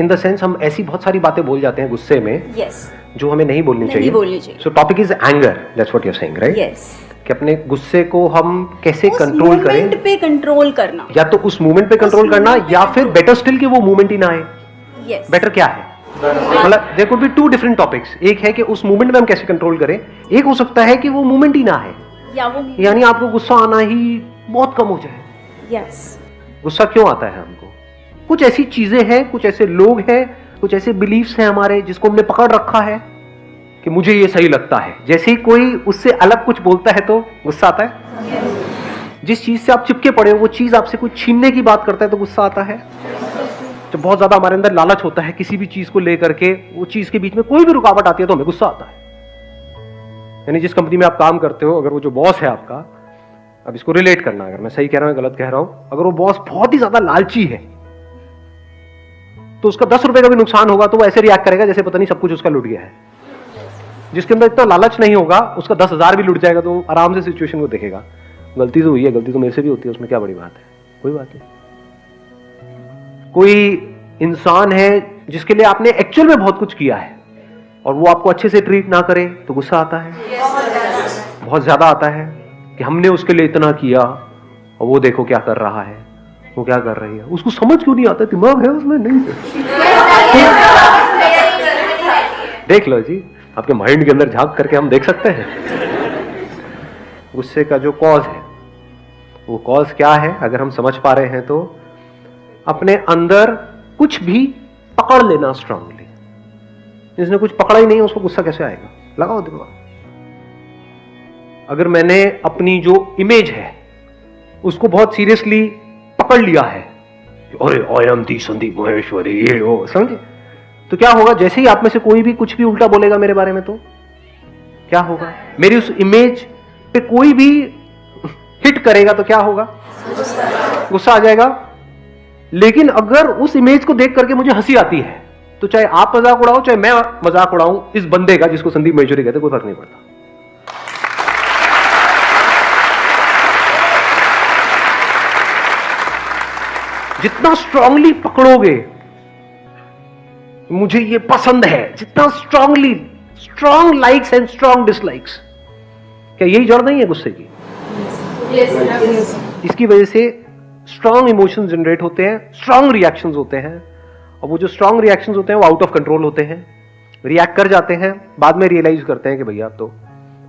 In the sense हम ऐसी बहुत सारी बातें बोल जाते हैं गुस्से में जो हमें नहीं बोलनी चाहिए। So topic is anger, that's what you are saying, right? कि अपने गुस्से को हम कैसे कंट्रोल करें, मोमेंट पे कंट्रोल करना, या तो उस मोमेंट पे कंट्रोल करना, या फिर बेटर स्टिल कि वो मोमेंट ही ना आए। बेटर क्या है? मतलब there could be two different topics. एक है कि उस मोमेंट में हम कैसे कंट्रोल करें, एक हो सकता है कि वो मोमेंट ही ना है, यानी आपको गुस्सा आना ही बहुत कम हो जाए। गुस्सा क्यों आता है हमको? कुछ ऐसी चीजें हैं, कुछ ऐसे लोग हैं, कुछ ऐसे बिलीफ्स हैं हमारे जिसको हमने पकड़ रखा है कि मुझे ये सही लगता है। जैसे ही कोई उससे अलग कुछ बोलता है तो गुस्सा आता है। जिस चीज से आप चिपके पड़े हो वो चीज आपसे कुछ छीनने की बात करता है तो गुस्सा आता है। जब बहुत ज्यादा हमारे अंदर लालच होता है किसी भी चीज को लेकर के, वो चीज के बीच में कोई भी रुकावट आती है तो हमें गुस्सा आता है। यानी जिस कंपनी में आप काम करते हो, अगर वो जो बॉस है आपका, अब इसको रिलेट करना, अगर मैं सही कह रहा हूं गलत कह रहा हूं, अगर वो बॉस बहुत ही ज्यादा लालची है तो उसका 10 रुपए का भी नुकसान होगा तो वो ऐसे रिएक्ट करेगा जैसे पता नहीं सब कुछ उसका लुट गया है। जिसके अंदर इतना लालच नहीं होगा, उसका 10,000 भी लुट जाएगा तो आराम से सिचुएशन को देखेगा, गलती तो हुई है, गलती तो मेरे से भी होती है, उसमें क्या बड़ी बात है, कोई बात नहीं। कोई इंसान है जिसके लिए आपने एक्चुअल में बहुत कुछ किया है और वो आपको अच्छे से ट्रीट ना करे तो गुस्सा आता है, बहुत ज्यादा आता है कि हमने उसके लिए इतना किया और वो देखो क्या कर रहा है, वो क्या कर रही है, उसको समझ क्यों नहीं आता, दिमाग है उसमें नहीं है। देख लो जी, आपके माइंड के अंदर झांक करके हम देख सकते हैं गुस्से का जो कॉज है। वो कॉज क्या है अगर हम समझ पा रहे हैं तो अपने अंदर कुछ भी पकड़ लेना स्ट्रांगली। जिसने कुछ पकड़ा ही नहीं उसको गुस्सा कैसे आएगा? लगाओ दिमाग। अगर मैंने अपनी जो इमेज है उसको बहुत सीरियसली पकड़ लिया है, अरे I am the Sandeep Maheshwari, ये हो, समझे? तो क्या होगा, जैसे ही आप में से कोई भी कुछ भी उल्टा बोलेगा मेरे बारे में तो क्या होगा, मेरी उस इमेज पे कोई भी हिट करेगा तो क्या होगा, गुस्सा आ जाएगा। लेकिन अगर उस इमेज को देख करके मुझे हंसी आती है तो चाहे आप मजाक उड़ाओ चाहे मैं मजाक उड़ाऊं, इस बंदे का जिसको संदीप महेश्वरी कहते कोई फर्क नहीं पड़ता। जितना स्ट्रांगली पकड़ोगे मुझे ये पसंद है, जितना strongly, strong likes and strong dislikes, क्या यही जड़ नहीं है गुस्से की? इसकी वजह से स्ट्रांग इमोशंस जनरेट होते हैं, स्ट्रांग रिएक्शंस होते हैं, और वो जो स्ट्रांग रिएक्शंस होते हैं वो आउट ऑफ कंट्रोल होते हैं, रिएक्ट कर जाते हैं, बाद में रियलाइज करते हैं कि भैया अब तो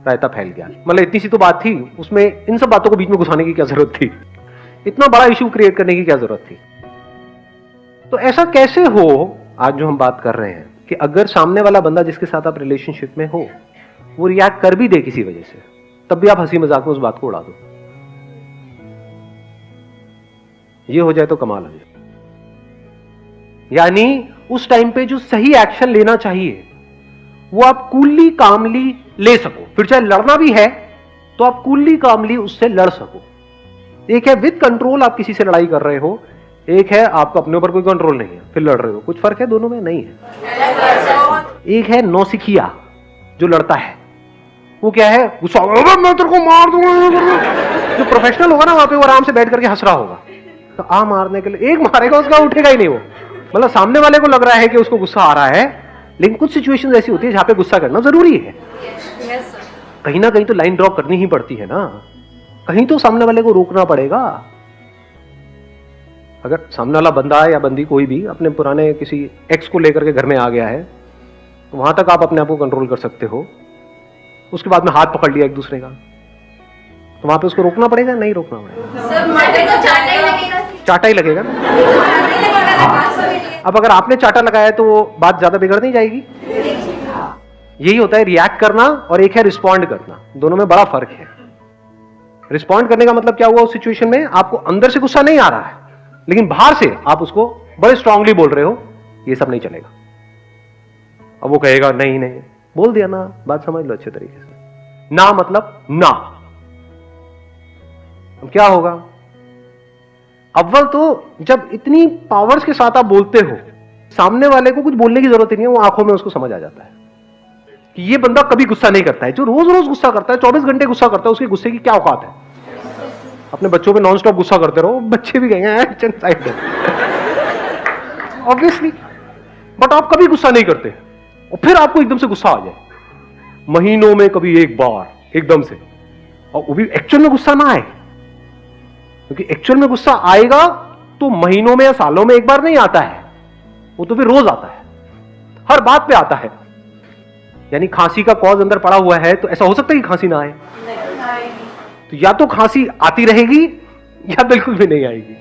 रायता फैल गया। मतलब इतनी सी तो बात थी, उसमें इन सब बातों को बीच में घुसाने की क्या जरूरत थी, इतना बड़ा इश्यू क्रिएट करने की क्या जरूरत थी। तो ऐसा कैसे हो, आज जो हम बात कर रहे हैं कि अगर सामने वाला बंदा जिसके साथ आप रिलेशनशिप में हो वो रिएक्ट कर भी दे किसी वजह से, तब भी आप हंसी मजाक में उस बात को उड़ा दो, ये हो जाए तो कमाल हो जाए। यानी उस टाइम पे जो सही एक्शन लेना चाहिए वो आप कूलली कामली ले सको, फिर चाहे लड़ना भी है तो आप कूलली कामली उससे लड़ सको। एक है विद कंट्रोल आप किसी से लड़ाई कर रहे हो, एक है आपको अपने ऊपर कोई कंट्रोल नहीं है फिर लड़ रहे हो, कुछ फर्क है दोनों में? नहीं है। एक है नौसिखिया जो लड़ता है, वो क्या है, गुस्सा मैं तेरे को मार दूंगा। जो प्रोफेशनल होगा ना वहां पे वो आराम से बैठ करके हंस रहा होगा, तो आ मारने के लिए एक मारेगा उसका उठेगा ही नहीं वो, मतलब सामने वाले को लग रहा है कि उसको गुस्सा आ रहा है, लेकिन कुछ सिचुएशंस ऐसी होती है जहां पे गुस्सा करना जरूरी है। कहीं ना कहीं तो लाइन ड्रॉ करनी ही पड़ती है ना, कहीं तो सामने वाले को रोकना पड़ेगा। अगर सामने वाला बंदा या बंदी कोई भी अपने पुराने किसी एक्स को लेकर के घर में आ गया है तो वहां तक आप अपने आप को कंट्रोल कर सकते हो, उसके बाद में हाथ पकड़ लिया एक दूसरे का तो वहां पे उसको रोकना पड़ेगा, नहीं रोकना पड़ेगा? चाटा ही लगेगा ना। अब अगर आपने चाटा लगाया तो वो बात ज्यादा बिगड़ नहीं जाएगी। यही होता है रिएक्ट करना और एक है रिस्पॉन्ड करना, दोनों में बड़ा फर्क है। रिस्पॉन्ड करने का मतलब क्या हुआ, उस सिचुएशन में आपको अंदर से गुस्सा नहीं आ रहा है लेकिन बाहर से आप उसको बड़े स्ट्रांगली बोल रहे हो, ये सब नहीं चलेगा। अब वो कहेगा नहीं नहीं, बोल दिया ना, बात समझ लो अच्छे तरीके से। ना मतलब ना। अब क्या होगा, अव्वल तो जब इतनी पावर्स के साथ आप बोलते हो सामने वाले को कुछ बोलने की जरूरत ही नहीं है, वो आंखों में उसको समझ आ जाता है कि ये बंदा कभी गुस्सा नहीं करता है। जो रोज रोज गुस्सा करता है, 24 घंटे गुस्सा करता है, उसके गुस्से की क्या औकात है। अपने बच्चों पे नॉन स्टॉप गुस्सा करते रहो, बच्चे भी कहेंगे ऑब्वियसली। बट आप कभी गुस्सा नहीं करते और फिर आपको एकदम से गुस्सा आ जाए, महीनों में कभी एक बार एकदम से, और वो भी एक्चुअल में गुस्सा ना आए, क्योंकि एक्चुअल में गुस्सा आएगा तो महीनों में या सालों में एक बार नहीं आता है, वो तो फिर रोज आता है, हर बात पे आता है। यानी खांसी का कॉज अंदर पड़ा हुआ है तो ऐसा हो सकता है कि खांसी ना आए, तो या तो खांसी आती रहेगी या बिल्कुल भी नहीं आएगी।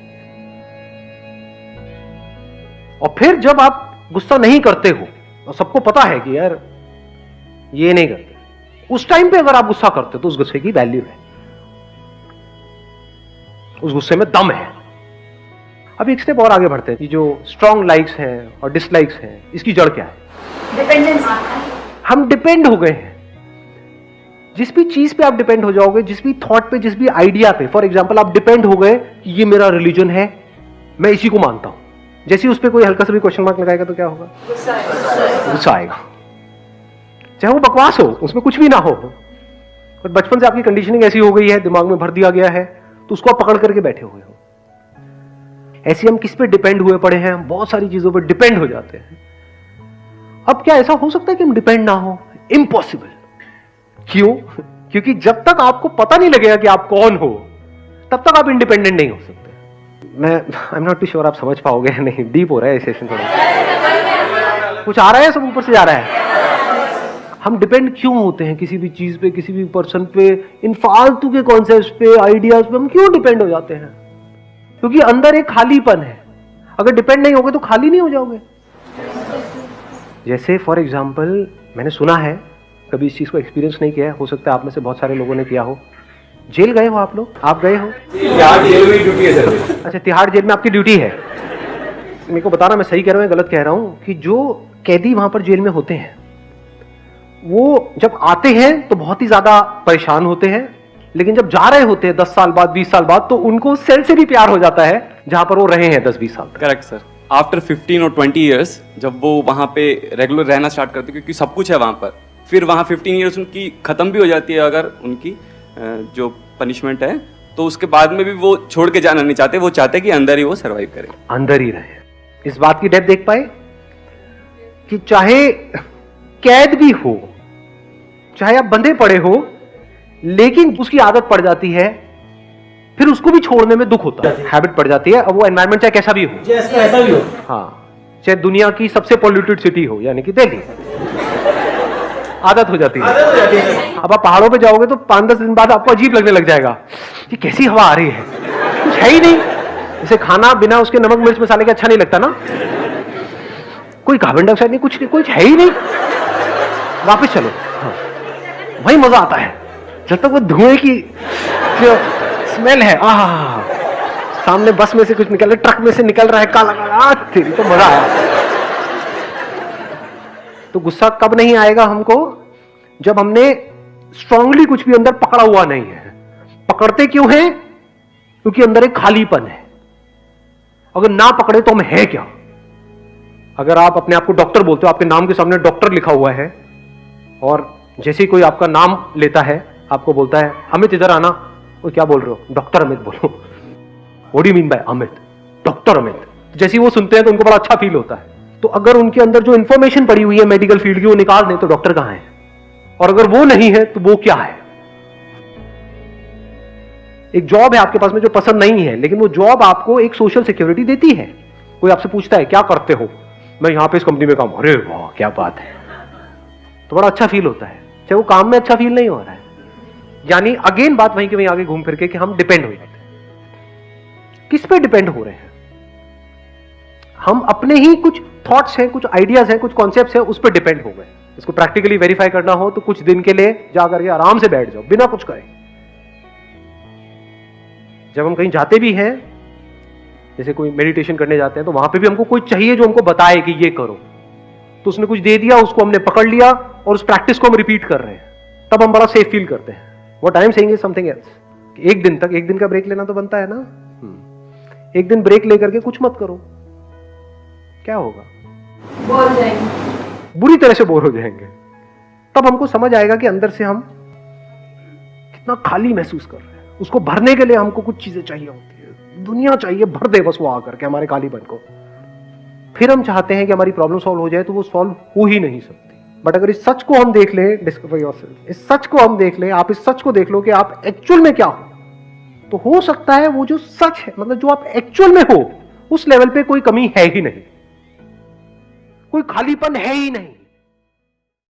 और फिर जब आप गुस्सा नहीं करते हो और सबको पता है कि यार ये नहीं करते, उस टाइम पे अगर आप गुस्सा करते हो तो उस गुस्से की वैल्यू है, उस गुस्से में दम है। अब एक स्टेप और आगे बढ़ते हैं कि जो स्ट्रॉन्ग लाइक्स हैं और डिसलाइक्स हैं, इसकी जड़ क्या है? डिपेंडेंसी। हम डिपेंड हो गए हैं। जिस भी चीज पे आप डिपेंड हो जाओगे, जिस भी थॉट पे, जिस भी आइडिया पे, फॉर एग्जांपल आप डिपेंड हो गए कि ये मेरा रिलीजन है, मैं इसी को मानता हूं, जैसे उस पे कोई हल्का सा भी क्वेश्चन मार्क लगाएगा तो क्या होगा? गुस्सा आएगा, चाहे वो बकवास हो, उसमें कुछ भी ना हो, पर बचपन से आपकी कंडीशनिंग ऐसी हो गई है, दिमाग में भर दिया गया है, तो उसको आप पकड़ करके बैठे हुए हो। ऐसे हम किस पे डिपेंड हुए पड़े हैं? हम बहुत सारी चीजों पे डिपेंड हो जाते हैं। अब क्या ऐसा हो सकता है कि हम डिपेंड ना हो? इम्पॉसिबल। क्यों? क्योंकि जब तक आपको पता नहीं लगेगा कि आप कौन हो, तब तक आप इंडिपेंडेंट नहीं हो सकते। मैं I am not too sure आप समझ पाओगे नहीं, डीप हो रहा है सेशन थोड़ा, कुछ आ रहा है, सब ऊपर से जा रहा है। हम डिपेंड क्यों होते हैं किसी भी चीज पे, किसी भी पर्सन पे, इन फालतू के कॉन्सेप्ट्स पे, आइडियाज पे हम क्यों डिपेंड हो जाते हैं? क्योंकि अंदर एक खालीपन है। अगर डिपेंड नहीं होगे तो खाली नहीं हो जाओगे। जैसे फॉर एग्जाम्पल, मैंने सुना है, कभी इस चीज को एक्सपीरियंस नहीं किया है, हो सकता है आप में से बहुत सारे लोगों ने किया हो। जेल गए हो आप लोग? आप गए हो? तिहाड़ जेल में ड्यूटी है सर। अच्छा, तिहाड़ जेल में आपकी ड्यूटी है। मेरे को बताना मैं सही कह रहा हूँ या गलत कह रहा हूँ, कि जो कैदी वहां पर जेल में होते हैं, वो जब आते हैं तो बहुत ही ज्यादा परेशान होते हैं, लेकिन जब जा रहे होते हैं 10 साल बाद, 20 साल बाद, तो उनको सेल से भी प्यार हो जाता है जहां पर वो रहे हैं 10-20 साल तक। Correct sir. आफ्टर 15 और 20 ईयर्स जब वो वहाँ पे रेगुलर रहना स्टार्ट करते, क्योंकि सब कुछ है वहाँ पर, फिर वहाँ 15 ईयर्स उनकी खत्म भी हो जाती है अगर उनकी जो पनिशमेंट है, तो उसके बाद में भी वो छोड़ के जाना नहीं चाहते, वो चाहते कि अंदर ही वो सर्वाइव करें, अंदर ही रहे। इस बात की डेप्थ देख पाए कि चाहे कैद भी हो, चाहे आप बंधे पड़े हो, लेकिन उसकी आदत पड़ जाती है, फिर उसको भी छोड़ने में दुख होता है, हैबिट पड़ जाती है। अब वो एनवायरनमेंट चाहे कैसा भी हो, हाँ, चाहे दुनिया की सबसे पॉल्यूटेड सिटी हो, यानी कि दिल्ली, आदत हो जाती है। अब आप पहाड़ों पे जाओगे तो 5-10 दिन बाद आपको अजीब लगने लग जाएगा कि कैसी हवा आ रही है, कुछ है ही नहीं। जैसे खाना बिना उसके नमक मिर्च मसाले के अच्छा नहीं लगता ना, कोई कार्बन डाइऑक्साइड नहीं, कुछ है ही नहीं। वापस चलो, हाँ, वही मजा आता है जब तक वो धुएं की जो स्मेल है, सामने बस में से कुछ निकल रहा है, ट्रक में से निकल रहा है, काला तेरी, तो मजा आया। तो गुस्सा कब नहीं आएगा हमको? जब हमने स्ट्रांगली कुछ भी अंदर पकड़ा हुआ नहीं है। पकड़ते क्यों हैं? क्योंकि अंदर एक खालीपन है। अगर ना पकड़े तो हम है क्या? अगर आप अपने आप को डॉक्टर बोलते हो, आपके नाम के सामने डॉक्टर लिखा हुआ है, और जैसे ही कोई आपका नाम लेता है, आपको बोलता है अमित इधर आना, वो क्या बोल रहे हो? डॉक्टर अमित बोलो। What do you mean by Amit? Doctor Amit. जैसे ही वो सुनते हैं तो उनको बड़ा अच्छा फील होता है। तो अगर उनके अंदर जो इंफॉर्मेशन पड़ी हुई है मेडिकल फील्ड की, वो निकाल दें तो डॉक्टर कहां है? और अगर वो नहीं है तो वो क्या है? एक जॉब है आपके पास में जो पसंद नहीं है, लेकिन वो जॉब आपको एक सोशल सिक्योरिटी देती है। कोई आपसे पूछता है क्या करते हो? मैं यहां पे इस कंपनी में काम। अरे वाह क्या बात है, तो बड़ा अच्छा फील होता है, चाहे वो काम में अच्छा फील नहीं हो रहा है। यानी अगेन बात वहीं के वहीं आगे घूम फिर के कि हम डिपेंड हो जाते हैं। किस पे डिपेंड हो रहे हैं? हम अपने ही कुछ थॉट्स हैं, कुछ आइडियाज हैं, कुछ कॉन्सेप्ट्स हैं, उस पर डिपेंड हो गए। इसको प्रैक्टिकली वेरीफाई करना हो तो कुछ दिन के लिए जा करके आराम से बैठ जाओ, बिना कुछ करे। जब हम कहीं जाते भी हैं, जैसे कोई मेडिटेशन करने जाते हैं, तो वहां पे भी हमको कोई चाहिए जो हमको बताए कि ये करो। तो उसने कुछ दे दिया, उसको हमने पकड़ लिया और उस प्रैक्टिस को हम रिपीट कर रहे हैं, तब हम बड़ा सेफ फील करते हैं। What I am saying is something else. एक दिन तक, एक दिन का ब्रेक लेना तो बनता है ना। एक दिन ब्रेक लेकर के कुछ मत करो, क्या होगा? बोर हो जाएंगे, बुरी तरह से बोर हो जाएंगे। तब हमको समझ आएगा कि अंदर से हम कितना खाली महसूस कर रहे हैं। उसको भरने के लिए हमको कुछ चीजें चाहिए होती है, दुनिया चाहिए, भर दे बस वो आकर के हमारे खालीपन को। फिर हम चाहते हैं कि हमारी प्रॉब्लम सॉल्व हो जाए, तो वो सॉल्व हो ही नहीं सकती। बट अगर इस सच को हम देख लें, डिस्कवर योरसेल्फ, इस सच को हम देख लें, आप इस सच को देख लो कि आप एक्चुअल में क्या हो, तो हो सकता है वो जो सच है, मतलब जो आप एक्चुअल में हो, उस लेवल पे कोई कमी है ही नहीं, कोई खालीपन है ही नहीं।